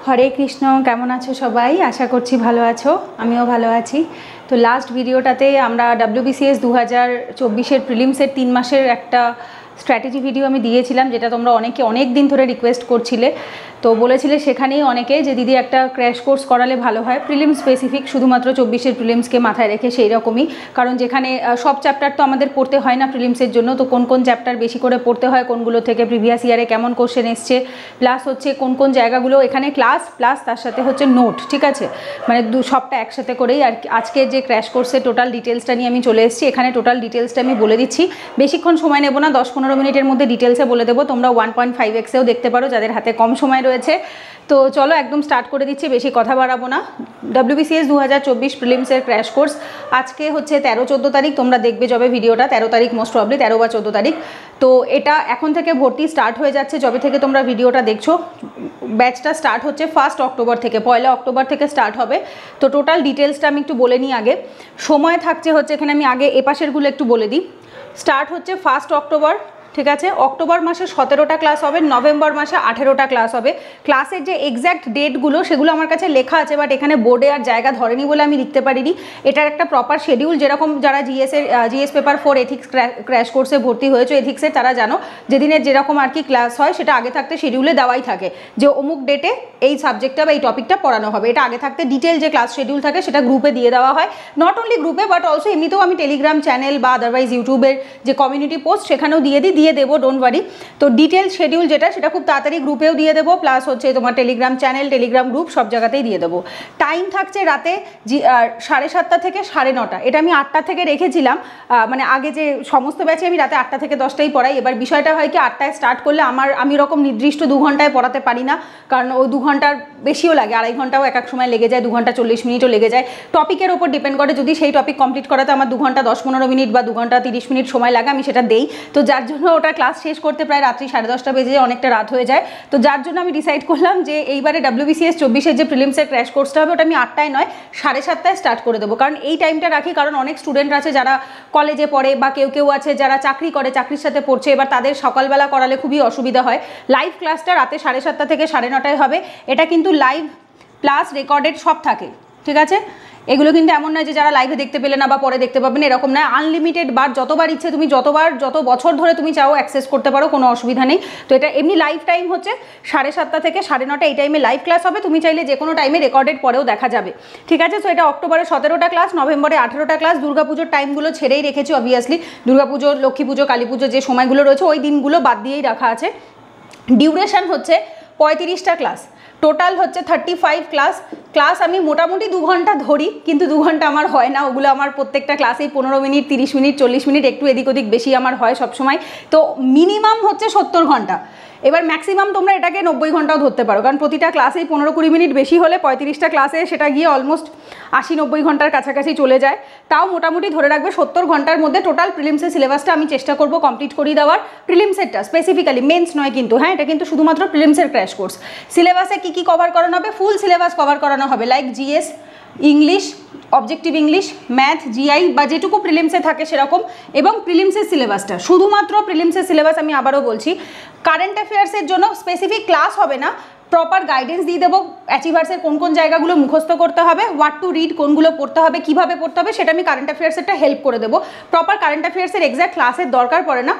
হরে কৃষ্ণ। কেমন আছো সবাই? আশা করছি ভালো আছো, আমিও ভালো আছি। তো লাস্ট ভিডিওটাতে আমরা WBCS 2024-এর প্রিলিমসের 3 মাসের একটা স্ট্র্যাটেজি ভিডিও আমি দিয়েছিলাম, যেটা তোমরা অনেকে অনেক দিন ধরে রিকোয়েস্ট করছিলে। তো বলেছিলে সেখানেই অনেকে যে দিদি একটা ক্র্যাশ কোর্স করালে ভালো হয়, প্রিলিম স্পেসিফিক, শুধুমাত্র 24-এর প্রিলিমসকে মাথায় রেখে সেই রকমই। কারণ যেখানে সব চ্যাপ্টার তো আমাদের পড়তে হয় না প্রিলিমসের জন্য, তো কোন কোন চ্যাপ্টার বেশি করে পড়তে হয়, কোনগুলো থেকে প্রিভিয়াস ইয়ারে কেমন কোশ্চেন এসছে, প্লাস হচ্ছে কোন কোন জায়গাগুলো এখানে ক্লাস, প্লাস তার সাথে হচ্ছে নোট, ঠিক আছে, মানে সবটা একসাথে করেই। আর আজকে যে ক্র্যাশ কোর্সের টোটাল ডিটেলসটা নিয়ে আমি চলে এসেছি। এখানে টোটাল ডিটেলসটা আমি বলে দিচ্ছি, বেশিক্ষণ সময় নেব না, 10-15 মিনিটের মধ্যে ডিটেলসে বলে দেবো। তোমরা 1.5x-এও দেখতে পারো যাদের হাতে কম সময় রয়েছে। তো চলো একদম স্টার্ট করে দিচ্ছি, বেশি কথা বাড়াবো না। WBCS 2024 প্রিলিমসের ক্র্যাশ কোর্স আজকে হচ্ছে 13-14 তারিখ, তোমরা দেখবে যবে ভিডিওটা 13 তারিখ, মোস্ট প্রবলি 13 বা 14 তারিখ। তো এটা এখন থেকে ভর্তি স্টার্ট হয়ে যাচ্ছে, যবে থেকে তোমরা ভিডিওটা দেখছো। ব্যাচটা স্টার্ট হচ্ছে 1 অক্টোবর থেকে, 1 অক্টোবর থেকে স্টার্ট হবে। তো টোটাল ডিটেলসটা আমি একটু বলে নিই আগে। সময় থাকছে হচ্ছে এখানে, আমি আগে এপাশেরগুলো একটু বলে দিই। স্টার্ট হচ্ছে 1 অক্টোবর, ঠিক আছে। অক্টোবর মাসে 17টা ক্লাস হবে, নভেম্বর মাসে 18টা ক্লাস হবে। ক্লাসের যে এক্স্যাক্ট ডেটগুলো সেগুলো আমার কাছে লেখা আছে, বাট এখানে বোর্ডে আর জায়গা ধরেনি বলে আমি লিখতে পারিনি। এটার একটা প্রপার শিডিউল, যেরকম যারা জিএস পেপার 4 এথিক্স ক্র্যাশ কোর্সে ভর্তি হয়েছে এথিক্সের, তারা জানো যেদিনের যেরকম আর কি ক্লাস হয় সেটা আগে থাকতে শিডিউলে দেওয়াই থাকে, যে অমুক ডেটে এই সাবজেক্টটা বা এই টপিকটা পড়ানো হবে। এটা আগে থাকতে ডিটেল যে ক্লাস শিডিউল থাকে সেটা গ্রুপে দিয়ে দেওয়া হয়। নট অনলি গ্রুপে, বাট অলসো এমনিতেও আমি টেলিগ্রাম চ্যানেল বা আদারওয়াইজ ইউটিউবের যে কমিউনিটি পোস্ট সেখানেও দিয়ে দেবো, ডোন্ট ওয়ারি। তো ডিটেল শিডিউল যেটা, সেটা খুব তাড়াতাড়ি গ্রুপেও দিয়ে দেবো, প্লাস হচ্ছে তোমার টেলিগ্রাম চ্যানেল, টেলিগ্রাম গ্রুপ সব জায়গাতেই দিয়ে দেবো। টাইম থাকছে রাতে 7:30 থেকে 9:30। এটা আমি 8টা থেকে রেখেছিলাম, মানে আগে যে সমস্ত ব্যাচে আমি রাতে 8টা থেকে 10টাই পড়াই। এবার বিষয়টা হয় কি, 8টায় স্টার্ট করলে আমি ওরকম নির্দিষ্ট 2 ঘন্টায় পড়াতে পারি না, কারণ ওই 2 ঘন্টার বেশিও লাগে, 2.5 ঘন্টাও এক সময় লেগে যায়, 2 ঘন্টা 40 মিনিটও লেগে যায়। টপিকের ওপর ডিপেন্ড করে, যদি সেই টপিক কমপ্লিট করাতে আমার 2 ঘন্টা 10-15 মিনিট বা 2 ঘন্টা 30 মিনিট সময় লাগে, আমি সেটা দেই। তো যার জন্য ওটা ক্লাস শেষ করতে প্রায় রাত্রি 10:30 বেজে যায়, অনেকটা রাত হয়ে যায়। তো যার জন্য আমি ডিসাইড করলাম যে এইবারে WBCS 24-এর যে প্রিলিমসের ক্র্যাশ কোর্সটা হবে ওটা আমি 8টায় নয় 7:30টায় স্টার্ট করে দেবো। কারণ এই টাইমটা রাখি, কারণ অনেক স্টুডেন্ট আছে যারা কলেজে পড়ে, বা কেউ আছে যারা চাকরি করে, চাকরির সাথে পড়ছে। এবার তাদের সকালবেলা করালে খুবই অসুবিধা হয়। লাইভ ক্লাসটা রাতে 7:30 থেকে 9:30টায় হবে। এটা কিন্তু লাইভ প্লাস রেকর্ডেড সব থাকে, ঠিক আছে। এগুলো কিন্তু এমন নয় যে যারা লাইভে দেখতে পেলে না বা পরে দেখতে পাবেন, এরকম নয়। আনলিমিটেড বার, যতবার ইচ্ছে তুমি যত বছর ধরে তুমি চাও অ্যাক্সেস করতে পারো, কোনো অসুবিধা নেই। তো এটা এমনি লাইভ টাইম হচ্ছে 7:30 থেকে 9:30, এই টাইমে লাইভ ক্লাস হবে। তুমি চাইলে যে কোনো টাইমে রেকর্ডেড পরেও দেখা যাবে, ঠিক আছে। সো এটা অক্টোবরে 17টা ক্লাস, নভেম্বরে 18টা ক্লাস। দুর্গাপুজোর টাইমগুলো ছেড়েই রেখেছি অবভিয়াসলি, দুর্গাপুজো, লক্ষ্মী পুজো, কালী পুজো যে সময়গুলো রয়েছে ওই দিনগুলো বাদ দিয়েই রাখা আছে। ডিউরেশন হচ্ছে 35টা ক্লাস, টোটাল হচ্ছে 35 ক্লাস। আমি মোটামুটি 2 ঘন্টা ধরি, কিন্তু 2 ঘন্টা আমার হয় না। ওগুলো আমার প্রত্যেকটা ক্লাসেই 15 মিনিট, 30 মিনিট, 40 মিনিট, একটু এদিক ওদিক বেশি আমার হয় সবসময়। তো মিনিমাম হচ্ছে 70 ঘন্টা। এবার ম্যাক্সিমাম তোমরা এটাকে 90 ঘন্টাও ধরতে পারো, কারণ প্রতিটা ক্লাসেই 15-20 মিনিট বেশি হলে 35টা ক্লাসে সেটা গিয়ে অলমোস্ট 80-90 ঘন্টার কাছাকাছি চলে যায়। তাও মোটামুটি ধরে রাখবে 70 ঘন্টার মধ্যে টোটাল প্রিলিমসের সিলেবাসটা আমি চেষ্টা করব কমপ্লিট করিয়ে দেওয়ার। প্রিলিমসেরটা স্পেসিফিক্যালি, মেন্স নয় কিন্তু, হ্যাঁ, এটা কিন্তু শুধুমাত্র প্রিলিমসের ক্র্যাশ কোর্স। সিলেবাসে কী কী কভার করানো হবে? ফুল সিলেবাস কভার করানো হবে, like GS, English, objective English, math, GI বা যেটুকু প্রিলিমসে থাকে সেরকম, এবং প্রিলিমসের সিলেবাসটা, শুধুমাত্র প্রিলিমসের সিলেবাস। আমি আবারও বলছি, কারেন্ট অ্যাফেয়ার্সের জন্য স্পেসিফিক ক্লাস হবে না, প্রপার গাইডেন্স দিয়ে দেবো। অ্যাচিভার্সের কোন কোন জায়গাগুলো মুখস্থ করতে হবে, হোয়াট টু রিড, কোনগুলো পড়তে হবে, কীভাবে পড়তে হবে, সেটা আমি কারেন্ট অ্যাফেয়ার্সেরটা হেল্প করে দেবো। প্রপার কারেন্ট অ্যাফেয়ার্সের এক্স্যাক্ট ক্লাসের দরকার পড়ে না।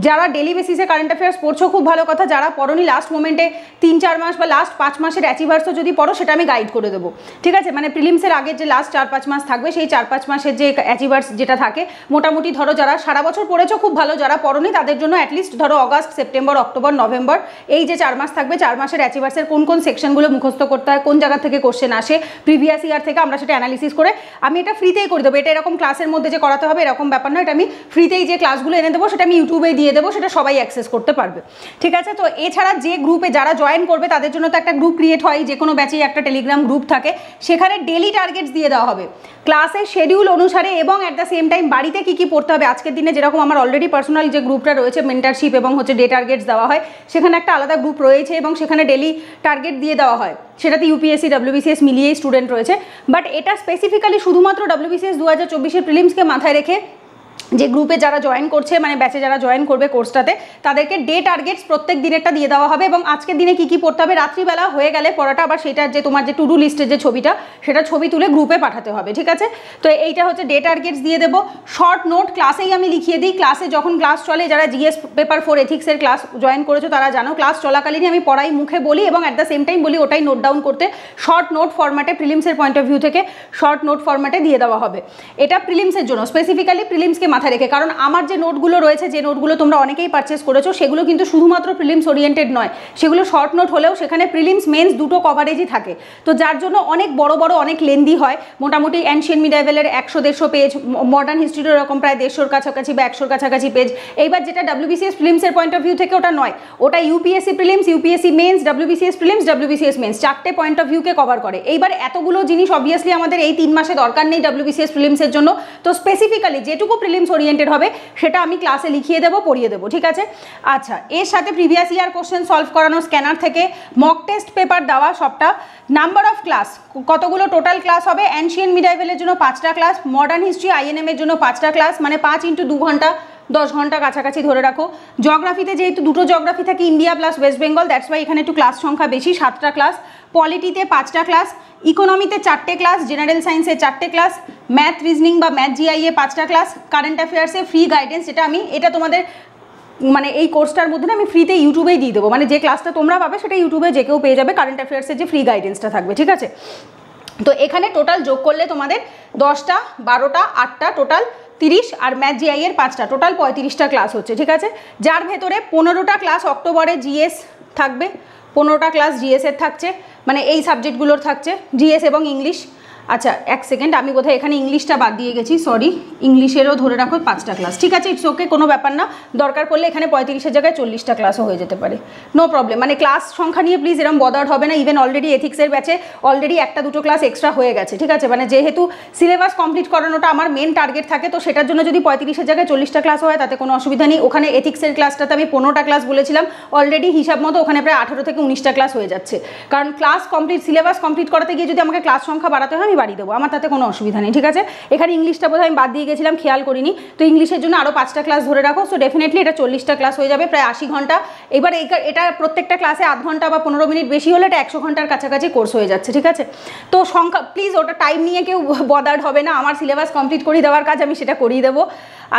যারা ডেলি বেসিসে কারেন্ট অ্যাফেয়ার্স পড়ছো খুব ভালো কথা, যারা পড়োনি লাস্ট মোমেন্টে 3-4 মাস বা লাস্ট 5 মাসের অ্যাচিভার্সও যদি পড়ো, সেটা আমি গাইড করে দেবো, ঠিক আছে। মানে প্রিলিমসের আগের যে লাস্ট 4-5 মাস থাকবে, সেই 4-5 মাসের যে অ্যাচিভার্স যেটা থাকে, মোটামুটি ধরো যারা সারা বছর পড়েছো খুব ভালো, যারা পড়োনি তাদের জন্য অ্যাটলিস্ট ধরো অগাস্ট, সেপ্টেম্বর, অক্টোবর, নভেম্বর, এই যে 4 মাস থাকবে, 4 মাসের অ্যাচিভার্সের কোন কোন সেকশনগুলো মুখস্থ করতে হয়, কোন জায়গা থেকে কোশ্চেন আসে প্রিভিয়াস ইয়ার থেকে, আমরা সেটা অ্যানালিসিস করে আমি এটা ফ্রিতেই করে দেবো। এটা এরকম ক্লাসের মধ্যে যে করাতে হবে এরকম ব্যাপার নয়, এটা আমি ফ্রিতেই যে ক্লাসগুলো এনে দেবো সেটা আমি ইউটিউবে দিয়ে দেবো, সেটা সবাই অ্যাক্সেস করতে পারবে, ঠিক আছে। তো এছাড়া যে গ্রুপে যারা জয়েন করবে তাদের জন্য তো একটা গ্রুপ ক্রিয়েট হয়, যে কোনো ব্যাচেই একটা টেলিগ্রাম গ্রুপ থাকে, সেখানে ডেলি টার্গেটস দিয়ে দেওয়া হবে ক্লাসের শিডিউল অনুসারে, এবং অ্যাট দ্য সেম টাইম বাড়িতে কী কী পড়তে হবে। আজকের দিনে যেরকম আমার অলরেডি পার্সোনাল যে গ্রুপটা রয়েছে, মেন্টারশিপ এবং হচ্ছে ডে টার্গেটস দেওয়া হয়, সেখানে একটা আলাদা গ্রুপ রয়েছে এবং সেখানে ডেলি টার্গেট দিয়ে দেওয়া হয়। সেটাতে UPSC, WBCS মিলিয়েই স্টুডেন্ট রয়েছে, বাট এটা স্পেসিফিক্যালি শুধুমাত্র WBCS 2024-এর প্রিলিমসকে মাথায় রেখে যে গ্রুপে যারা জয়েন করছে মানে ব্যাচে যারা জয়েন করবে কোর্সটাতে তাদেরকে ডে টার্গেটস প্রত্যেক দিনেরটা দিয়ে দেওয়া হবে এবং আজকের দিনে কি পড়তে হবে রাত্রিবেলা হয়ে গেলে পড়াটা আবার সেটার যে তোমার যে টু ডু লিস্টের যে ছবিটা সেটা ছবি তুলে গ্রুপে পাঠাতে হবে, ঠিক আছে। তো এইটা হচ্ছে ডে টার্গেটস দিয়ে দেবো। শর্ট নোট ক্লাসেই আমি লিখিয়ে দিই, ক্লাসে যখন ক্লাস চলে, যারা জিএস পেপার 4 এথিক্সের ক্লাস জয়েন করেছো তারা জানো ক্লাস চলাকালীনই আমি পড়াই, মুখে বলি এবং অ্যাট দ্য সেম টাইম বলি ওটাই নোট ডাউন করতে। শর্ট নোট ফরম্যাটে প্রিলিমসের পয়েন্ট অফ ভিউ থেকে শর্ট নোট ফরম্যাটে দিয়ে দেওয়া হবে। এটা প্রিলিমসের জন্য, স্পেসিফিক্যালি প্রিলিমসকে মাথায় রেখে, কারণ আমার যে নোটগুলো রয়েছে, যে নোটগুলো তোমরা অনেকেই পারচেস করেছো, সেগুলো কিন্তু শুধুমাত্র প্রিলিমস ওরিয়েন্টেড নয়, সেগুলো শর্ট নোট হলেও সেখানে প্রিলিমস মেন্স দুটো কভারেজই থাকে। তো যার জন্য অনেক বড় বড় অনেক লেন্দি হয়, মোটামুটি অ্যানশিয়েন্ট মিডাইভেলের 100-150 পেজ, মডার্ন হিস্ট্রির এরকম প্রায় 150-র কাছাকাছি বা 100-র কাছাকাছি পেজ। এইবার যেটা WBCS প্রিলিমসের পয়েন্ট অফ ভিউ থেকে ওটা নয়, ওটা UPSC prelims, UPSC mains, WBCS prelims, WBCS mains, 4টে পয়েন্ট অফ ভিউকে কভার করে। এইবার এতগুলো জিনিস অবভিয়াসলি আমাদের এই 3 মাসে দরকার নেই WBCS প্রিলিমসের জন্য। তো স্পেসিফিক্যালি যেটুকু প্রিলিমস ওরিয়েন্টেড হবে সেটা আমি ক্লাসে লিখিয়ে দেবো, পড়িয়ে দেবো, ঠিক আছে। আচ্ছা, এর সাথে প্রিভিয়াস ইয়ার কোশ্চেন সলভ করানো, স্ক্যানার থেকে মক টেস্ট পেপার দেওয়া সবটা। নাম্বার অফ ক্লাস, কতগুলো টোটাল ক্লাস হবে? অ্যানশিয়েন্ট মিডাইভেলের জন্য 5টা ক্লাস, মডার্ন হিস্ট্রি INM এর জন্য 5টা ক্লাস, মানে 5 × 2 ঘন্টা, 10 ঘন্টা কাছাকাছি ধরে রাখো। জিওগ্রাফিতে যেহেতু দুটো জিওগ্রাফি থাকে, India plus West Bengal, that's why এখানে একটু ক্লাস সংখ্যা বেশি, 7টা ক্লাস। পলিটিতে 5টা ক্লাস, ইকোনমিতে 4টে ক্লাস, জেনারেল সায়েন্সে 4টে ক্লাস, ম্যাথ রিজনিং বা ম্যাথ জিআইএ 5টা ক্লাস, কারেন্ট অ্যাফেয়ার্সে ফ্রি গাইডেন্স, এটা তোমাদের মানে এই কোর্সটার মধ্যে আমি ফ্রিতে ইউটিউবেই দিয়ে দেবো, মানে যে ক্লাসটা তোমরা পাবে সেটা ইউটিউবে যে কেউ পেয়ে যাবে, কারেন্ট অ্যাফেয়ার্সের যে ফ্রি গাইডেন্সটা থাকবে, ঠিক আছে। তো এখানে টোটাল যোগ করলে তোমাদের 10টা, 12টা, 8টা, টোটাল 30, আর ম্যাথ জিআইএর 5টা, টোটাল 35টা ক্লাস হচ্ছে, ঠিক আছে। যার ভেতরে 15টা ক্লাস অক্টোবরে জিএস থাকবে, 15টা ক্লাস জিএসের থাকছে, মানে এই সাবজেক্টগুলোর থাকছে, জিএস এবং ইংলিশ। আচ্ছা, এক সেকেন্ড, আমি বোধহয় এখানে ইংলিশটা বাদ দিয়ে গেছি, সরি। ইংলিশেরও ধরে রাখো 5টা ক্লাস, ঠিক আছে, ইটস ওকে, কোনো ব্যাপার না। দরকার পড়লে এখানে 35-এর জায়গায় 40টা ক্লাসও হয়ে যেতে পারে, নো প্রবলেম। মানে ক্লাস সংখ্যা নিয়ে প্লিজ এরকম বদার্ড হবে না। ইভেন অলরেডি এথিক্সের ব্যাচে অলরেডি 1-2 ক্লাস এক্সট্রা হয়ে গেছে, ঠিক আছে। মানে যেহেতু সিলেবাস কমপ্লিট করানোটা আমার মেন টার্গেট থাকে, তো সেটার জন্য যদি 35-এর জায়গায় 40টা ক্লাস হয় তাতে কোনো অসুবিধা নেই। ওখানে এথিক্সের ক্লাসটাতে আমি 15টা ক্লাস বলেছিলাম, অলরেডি হিসাব মতো ওখানে প্রায় 18 থেকে 19টা ক্লাস হয়ে যাচ্ছে, কারণ ক্লাস কমপ্লিট, সিলেবাস কমপ্লিট করাতে গিয়ে যদি আমাকে ক্লাস সংখ্যা বাড়াতে হয় আমি বাড়িয়ে দেবো, আমার তাতে কোনো অসুবিধা নেই, ঠিক আছে। এখানে ইংলিশটা বোধহয় আমি বাদ দিয়ে গেছিলাম, খেয়াল করিনি। তো ইংলিশের জন্য আরও 5টা ক্লাস ধরে রাখো, সো ডেফিনেটলি এটা 40টা ক্লাস হয়ে যাবে, প্রায় 80 ঘন্টা। এবার এটা প্রত্যেকটা ক্লাসে আধ ঘন্টা বা 15 মিনিট বেশি হলে এটা 100 ঘন্টার কাছাকাছি কোর্স হয়ে যাচ্ছে, ঠিক আছে। তো সংখ্যা প্লিজ ওটা টাইম নিয়ে কেউ বদার্ড হবে না, আমার সিলেবাস কমপ্লিট করিয়ে দেওয়ার কাজ আমি সেটা করিয়ে দেবো।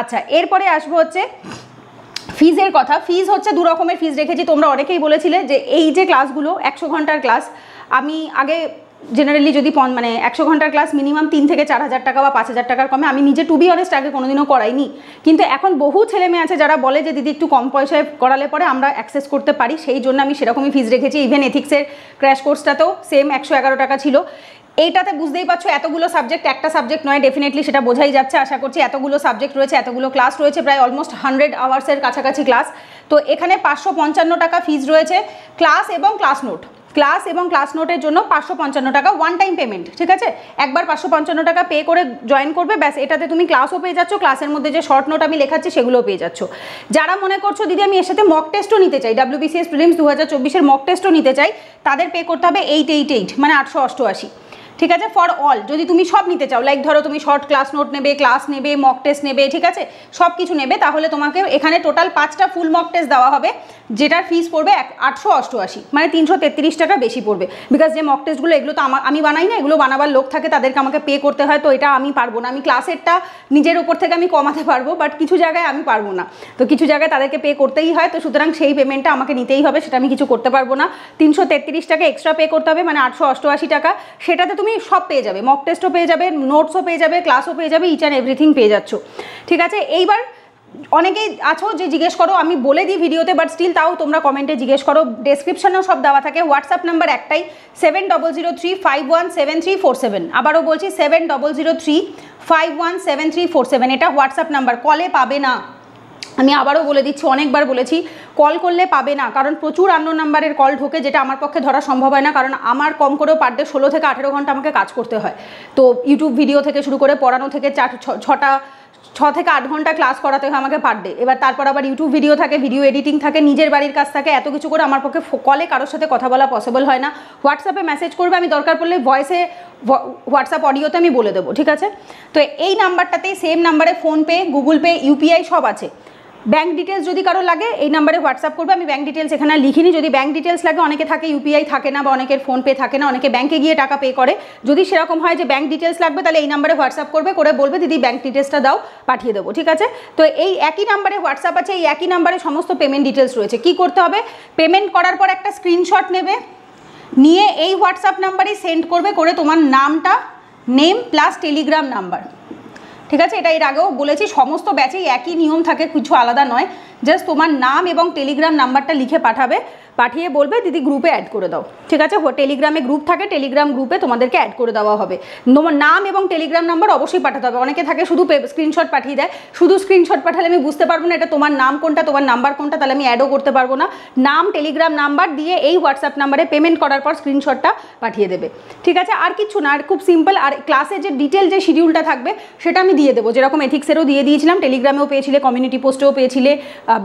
আচ্ছা, এরপরে আসবো হচ্ছে ফিজের কথা। ফিজ হচ্ছে 2 রকমের ফিজ রেখেছি, তোমরা অনেকেই বলেছিলে যে এই যে ক্লাসগুলো 100 ঘন্টার ক্লাস, আমি আগে জেনারেলি যদি মানে 100 ঘন্টার ক্লাস মিনিমাম 3 থেকে 4,000 টাকা বা 5,000 টাকার কমে, আমি নিজে টু বি অনেস্ট আগে কোনোদিনও করাইনি, কিন্তু এখন বহু ছেলে মেয়ে আছে যারা বলে যে দিদি একটু কম পয়সায় করালে পরে আমরা অ্যাক্সেস করতে পারি, সেই জন্য আমি সেরকমই ফিজ রেখেছি। ইভেন এথিক্সের ক্র্যাশ কোর্সটাতেও সেম 111 টাকা ছিল। এইটাতে বুঝতেই পারছো এতগুলো সাবজেক্ট, একটা সাবজেক্ট নয়, ডেফিনেটলি সেটা বোঝাই যাচ্ছে। আশা করছি এতগুলো সাবজেক্ট রয়েছে, এতগুলো ক্লাস রয়েছে, প্রায় অলমোস্ট 100 আওয়ার্সের কাছাকাছি ক্লাস। তো এখানে 555 টাকা ফিজ রয়েছে, ক্লাস এবং ক্লাস নোট। ক্লাস এবং ক্লাস নোটের জন্য 555 টাকা ওয়ান টাইম পেমেন্ট, ঠিক আছে। একবার 555 টাকা পে করে জয়েন করবে, ব্যাস। এটাতে তুমি ক্লাসও পেয়ে যাচ্ছ, ক্লাসের মধ্যে যে শর্ট নোট আমি লেখাচ্ছি সেগুলোও পেয়ে যাচ্ছ। যারা মনে করছো দিদি আমি এর সাথে মক টেস্টও নিতে চাই, WBCS প্রিলিমস 2024-এর মক টেস্টও নিতে চাই, তাদের পে করতে হবে 888, মানে 888, ঠিক আছে, ফর অল। যদি তুমি সব নিতে চাও, লাইক ধরো তুমি শর্ট ক্লাস নোট নেবে, ক্লাস নেবে, মক টেস্ট নেবে, ঠিক আছে, সব কিছু নেবে, তাহলে তোমাকে এখানে টোটাল 5টা ফুল মক টেস্ট দেওয়া হবে, যেটার ফিস পড়বে 888, মানে 333 টাকা বেশি পড়বে। বিকজ যে মক টেস্টগুলো এগুলো তো আমি বানাই না, এগুলো বানাবার লোক থাকে, তাদেরকে আমাকে পে করতে হয়, তো এটা আমি পারবো না। আমি ক্লাসেরটা নিজের উপর থেকে আমি কমাতে পারবো, বাট কিছু জায়গায় আমি পারবো না, তো কিছু জায়গায় তাদেরকে পে করতেই হয়, তো সুতরাং সেই পেমেন্টটা আমাকে নিতেই হবে, সেটা আমি কিছু করতে পারবো না। 333 টাকা এক্সট্রা পে করতে হবে, মানে 888 টাকা। সেটাতে তুমি সব পেয়ে যাবে, মক টেস্টও পেয়ে যাবে, নোটসও পেয়ে যাবে, ক্লাসও পেয়ে যাবে, ইচ অ্যান্ড এভরিথিং পেয়ে যাচ্ছ, ঠিক আছে। এইবার অনেকেই আছো যে জিজ্ঞেস করো, আমি বলে দিই ভিডিওতে, বাট স্টিল তাও তোমরা কমেন্টে জিজ্ঞেস করো, ডেসক্রিপশনেও সব দেওয়া থাকে। হোয়াটসঅ্যাপ নাম্বার একটাই, 7003517347। আবারও বলছি 7003517347, এটা হোয়াটসঅ্যাপ নাম্বার, কলে পাবে না। আমি আবারও বলে দিচ্ছি, অনেকবার বলেছি, কল করলে পাবে না, কারণ প্রচুর আননোন নাম্বারের কল ঢোকে, যেটা আমার পক্ষে ধরা সম্ভব হয় না, কারণ আমার কম করেও পার ডে 16 থেকে 18 ঘন্টা আমাকে কাজ করতে হয়। তো ইউটিউব ভিডিও থেকে শুরু করে পড়ানো থেকে 6টা 6 থেকে 8 ঘন্টা ক্লাস করাতে হয় আমাকে পার ডে। এবার তারপর আবার ইউটিউব ভিডিও থাকে, ভিডিও এডিটিং থাকে, নিজের বাড়ির কাজ থাকে, এত কিছু করে আমার পক্ষে কলে কারোর সাথে কথা বলা পসিবল হয় না। হোয়াটসঅ্যাপে মেসেজ করবে, আমি দরকার পড়লে ভয়েসে হোয়াটসঅ্যাপ অডিওতে আমি বলে দেবো, ঠিক আছে। তো এই নাম্বারটাতেই সেম নাম্বারে ফোনপে, গুগল পে, ইউপিআই সব আছে। ব্যাঙ্ক ডিটেলস যদি কারো লাগে এই নাম্বারে হোয়াটসঅ্যাপ করবে, আমি ব্যাঙ্ক ডিটেলস এখানে লিখিনি। যদি ব্যাঙ্ক ডিটেলস লাগে, অনেকে থাকে ইউপিআই থাকে না বা অনেকের ফোনপে থাকে না, অনেকে ব্যাঙ্কে গিয়ে টাকা পে করে, যদি সেরকম হয় যে ব্যাঙ্ক ডিটেলস লাগবে তাহলে এই নাম্বারে হোয়াটসঅ্যাপ করবে, করে বলবে দিদি ব্যাঙ্ক ডিটেলসটা দাও, পাঠিয়ে দেবো, ঠিক আছে। তো এই একই নাম্বারে হোয়াটসঅ্যাপ আছে, এই একই নাম্বারে সমস্ত পেমেন্ট ডিটেলস রয়েছে। কি করতে হবে, পেমেন্ট করার পর একটা স্ক্রিনশট নেবে, নিয়ে এই হোয়াটসঅ্যাপ নাম্বারেই সেন্ড করবে, করে তোমার নামটা, নেম প্লাস টেলিগ্রাম নাম্বার, ঠিক আছে। এটা এর আগেও বলেছি, সমস্ত ব্যাচেই একই নিয়ম থাকে, কিছু আলাদা নয়। জাস্ট তোমার নাম এবং টেলিগ্রাম নাম্বারটা লিখে পাঠাবে, পাঠিয়ে বলবে দিদি গ্রুপে অ্যাড করে দাও, ঠিক আছে। টেলিগ্রামে গ্রুপ থাকে, টেলিগ্রাম গ্রুপে তোমাদেরকে অ্যাড করে দেওয়া হবে। তোমার নাম এবং টেলিগ্রাম নাম্বার অবশ্যই পাঠাতে হবে। অনেকে থাকে শুধু স্ক্রিনশট পাঠিয়ে দেয়, শুধু স্ক্রিনশট পাঠালে আমি বুঝতে পারবো না এটা তোমার নাম কোনটা, তোমার নাম্বার কোনটা, তাহলে আমি অ্যাডও করতে পারবো না। নাম, টেলিগ্রাম নাম্বার দিয়ে এই হোয়াটসঅ্যাপ নাম্বারে পেমেন্ট করার পর স্ক্রিনশটটা পাঠিয়ে দেবে, ঠিক আছে। আর কিছু না, আর খুব সিম্পল। আর ক্লাসে যে ডিটেল যে শিডিউলটা থাকবে সেটা আমি দিয়ে দেবো, যেরকম এথিক্সেরও দিয়ে দিয়েছিলাম, টেলিগ্রামেও পেয়েছিলে, কমিউনিটি পোস্টেও পেয়েছিলে,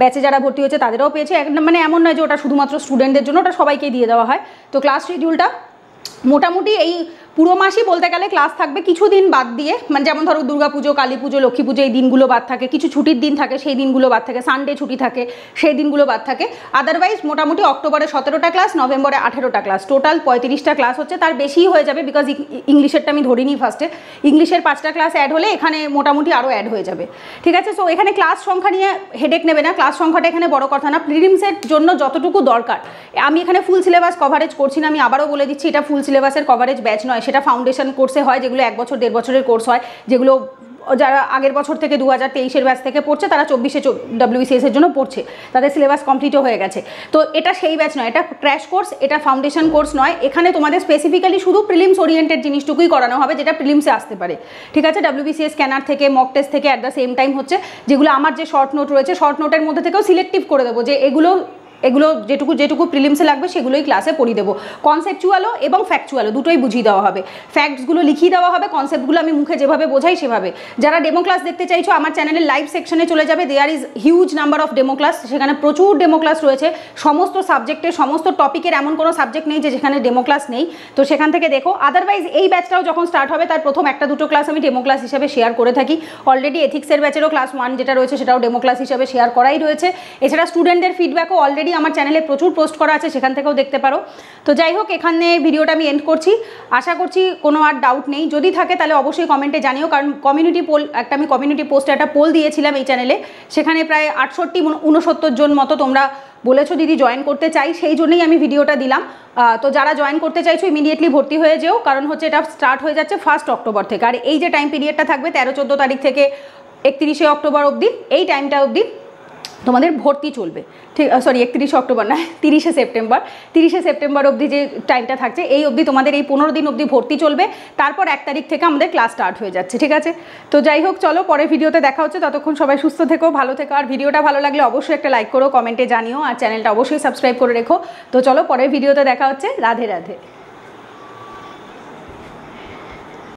ব্যাচে যারা ভর্তি হয়েছে তাদেরও পেয়েছে। মানে এমন নয় যে ওটা শুধুমাত্র স্টুডেন্টদের জন্য, ওটা সবাইকেই দিয়ে দেওয়া হয়। তো ক্লাস শিডিউলটা মোটামুটি এই পুরো মাসই বলতে গেলে ক্লাস থাকবে, কিছু দিন বাদ দিয়ে, মানে যেমন ধরো দুর্গাপুজো, কালী পুজো, লক্ষ্মী পুজো, এই দিনগুলো বাদ থাকে, কিছু ছুটির দিন থাকে সেই দিনগুলো বাদ থাকে, সানডে ছুটি থাকে সেই দিনগুলো বাদ থাকে। আদারওয়াইজ মোটামুটি অক্টোবরে 17টা ক্লাস, নভেম্বরে 18টা ক্লাস, টোটাল 35টা ক্লাস হচ্ছে। তার বেশিই হয়ে যাবে, বিকজ ইংলিশেরটা আমি ধরিনি ফার্স্টে, ইংলিশের 5টা ক্লাস অ্যাড হলে এখানে মোটামুটি আরও অ্যাড হয়ে যাবে, ঠিক আছে। সো এখানে ক্লাস সংখ্যা নিয়ে হেডেক নেবে না, ক্লাস সংখ্যাটা এখানে বড় কথা না। প্রিলিমসের জন্য যতটুকু দরকার, আমি এখানে ফুল সিলেবাস কভারেজ করছি না, আমি আবারও বলে দিচ্ছি এটা ফুল সিলেবাসের কভারেজ ব্যাচ নয়, সেটা ফাউন্ডেশন কোর্সে হয়, যেগুলো 1 বছর 1.5 বছরের কোর্স হয়, যেগুলো যারা আগের বছর থেকে 2023-এর ব্যাচ থেকে পড়ছে তারা 24-এ WBCS-এর জন্য পড়ছে, তাদের সিলেবাস কমপ্লিটও হয়ে গেছে। তো এটা সেই ব্যাচ নয়, এটা ক্র্যাশ কোর্স, এটা ফাউন্ডেশন কোর্স নয়। এখানে তোমাদের স্পেসিফিক্যালি শুধু প্রিলিমস ওরিয়েন্টেড জিনিসটুকুই করানো হবে, যেটা প্রিলিমসে আসতে পারে, ঠিক আছে। WBCS স্ক্যানার থেকে, মক টেস্ট থেকে অ্যাট দ্য সেম টাইম হচ্ছে, যেগুলো আমার যে শর্ট নোট রয়েছে, শর্ট নোটের মধ্যে থেকেও সিলেক্টিভ করে দেবো যে এগুলো যেটুকু প্রিলিমসে লাগবে সেগুলোই ক্লাসে পড়িয়ে দেবো। কনসেপচুয়ালও এবং ফ্যাকচুয়ালও দুটোই বুঝিয়ে দেওয়া হবে, ফ্যাক্টসগুলো লিখিয়ে দেওয়া হবে, কনসেপ্টগুলো আমি মুখে যেভাবে বোঝাই সেভাবে। যারা ডেমো ক্লাস দেখতে চাইছো আমার চ্যানেলের লাইভ সেকশনে চলে যাবে, there is huge number of demo class, সেখানে প্রচুর ডেমো ক্লাস রয়েছে, সমস্ত সাবজেক্টের, সমস্ত টপিকের, এমন কোনো সাবজেক্ট নেই যে যেখানে ডেমো ক্লাস নেই, তো সেখান থেকে দেখো। আদারওয়াইজ এই ব্যাচটাও যখন স্টার্ট হবে তার প্রথম 1-2 ক্লাস আমি ডেমো ক্লাস হিসাবে শেয়ার করে থাকি। অলরেডি এথিক্সের ব্যাচেরও ক্লাস 1 যেটা রয়েছে সেটাও ডেমো ক্লাস হিসাবে শেয়ার করাই রয়েছে। এছাড়া স্টুডেন্টদের ফিডব্যাকও অলরেডি আমার চ্যানেলে প্রচুর পোস্ট করা আছে, সেখান থেকেও দেখতে পারো। তো যাই হোক, এখানে ভিডিওটা আমি এন্ড করছি, আশা করছি কোনো আর ডাউট নেই। যদি থাকে তাহলে অবশ্যই কমেন্টে জানিও, কারণ কমিউনিটি পোল আমি কমিউনিটি পোস্টে একটা পোল দিয়েছিলাম এই চ্যানেলে, সেখানে প্রায় 68-69 জন মতো তোমরা বলেছো দিদি জয়েন করতে চাই, সেই জন্যই আমি ভিডিওটা দিলাম। তো যারা জয়েন করতে চাইছো ইমিডিয়েটলি ভর্তি হয়ে যেও, কারণ হচ্ছে এটা স্টার্ট হয়ে যাচ্ছে 1 অক্টোবর থেকে। আর এই যে টাইম পিরিয়ডটা থাকবে 13-14 তারিখ থেকে 31 অক্টোবর অবধি, এই টাইমটা অবধি তোমাদের ভর্তি চলবে, ঠিক, সরি 31 অক্টোবর না, 30 সেপ্টেম্বর অবধি যে টাইমটা থাকছে, এই অবধি তোমাদের এই 15 দিন অবধি ভর্তি চলবে। তারপর 1 তারিখ থেকে আমাদের ক্লাস স্টার্ট হয়ে যাচ্ছে, ঠিক আছে। তো যাই হোক, চলো পরের ভিডিওতে দেখা হচ্ছে, ততক্ষণ সবাই সুস্থ থেকো, ভালো থেকো। আর ভিডিওটা ভালো লাগলে অবশ্যই একটা লাইক করো, কমেন্টে জানিও, আর চ্যানেলটা অবশ্যই সাবস্ক্রাইব করে রেখো। তো চলো পরের ভিডিওতে দেখা হচ্ছে, রাধে রাধে।